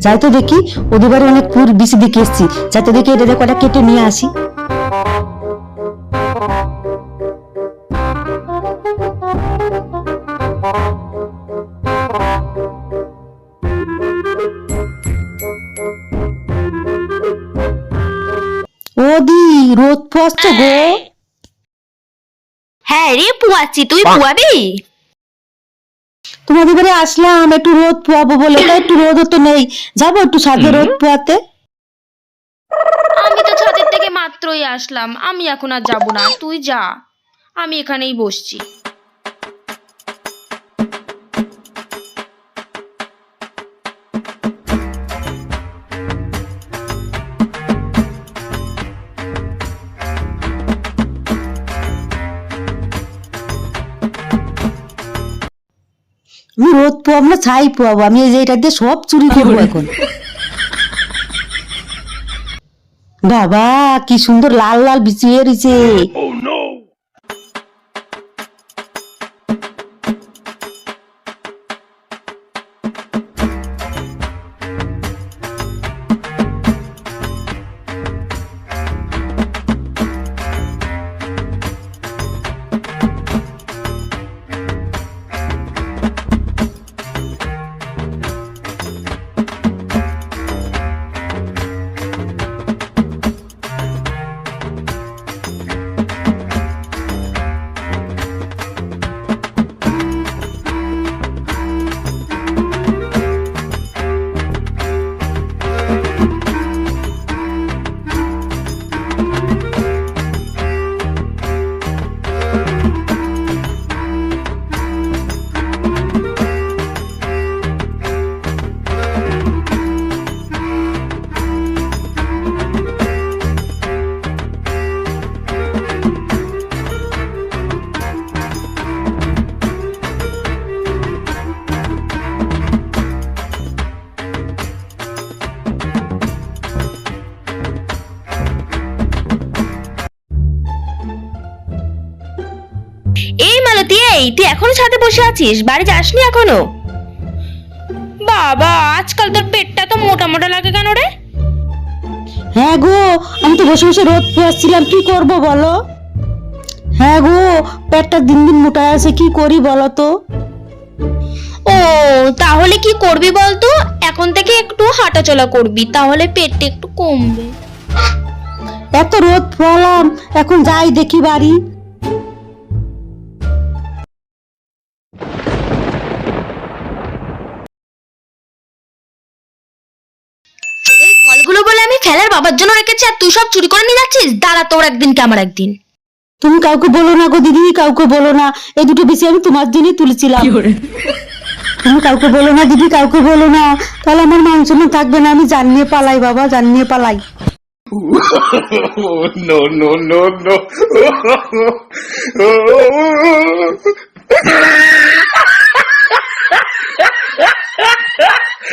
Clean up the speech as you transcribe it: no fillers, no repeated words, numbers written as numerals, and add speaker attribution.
Speaker 1: যাই তো দেখি, ওদের বাড়ি অনেক ফুল বিচি দিকে এসছি, যাই তো দেখি এটা কটা কেটে নিয়ে আসি। ওদি রোদ পোয়াচ্ছ গো?
Speaker 2: হ্যাঁ রে পুয়াচ্ছি, তুই পুয়াবি?
Speaker 1: তোমাদের বাড়ি আসলাম একটু রোদ পোয়াবো বলে, তাই একটু রোদ তো নেই, যাবো একটু ছাদে রোদ পোয়াতে।
Speaker 2: আমি তো ছাদের থেকে মাত্রই আসলাম, আমি এখন আর যাবো না, তুই যা, আমি এখানেই বসছি।
Speaker 1: আমি রোদ পোয়াবো না, ছাই পোয়াবো, আমি এই যে এটা দিয়ে সব চুরি করবো এখন। বাবা কি সুন্দর লাল লাল বিছিয়ে রয়েছে।
Speaker 2: এই মালতী, এই তুই এখনো ছাদে বসে আছিস, বাড়ি যাসনি এখনো? বাবা আজকাল তোর পেটটা তো মোটা মোটা লাগে কেন রে?
Speaker 1: হ্যাঁ গো, আমি তো বসে বসে রোদ পোয়াচ্ছিলাম, কি করব বলো? হ্যাঁ গো, পেটটা দিন দিন মোটা আছে, কি করি বলো তো?
Speaker 2: ও তাহলে কি করবি বলতো, এখন থেকে একটু হাঁটাচলা করবি, তাহলে পেটটা একটু কমবে।
Speaker 1: এত রোদ পোয়ালাম, এখন যাই দেখি বাড়ি।
Speaker 2: এই ফলগুলো বলে আমি ফেলার বাবার জন্য রেখেছি, আর তুই সব চুরি করে নিয়ে যাচ্ছিস। দাঁড়া, তোর একদিন কি আমার একদিন।
Speaker 1: তুমি কাউকে বলো না গো দিদি, কাউকে বলো না, এই দুটো বেশি আমি তোমার জন্যই তুলেছিলাম। তুমি কাউকে বলো না দিদি, কাউকে বলো না, তাহলে আমার মান সম্মান থাকবে না, আমি জান নিয়ে পালাই বাবা, জান নিয়ে পালাই।
Speaker 3: No, no, no, no.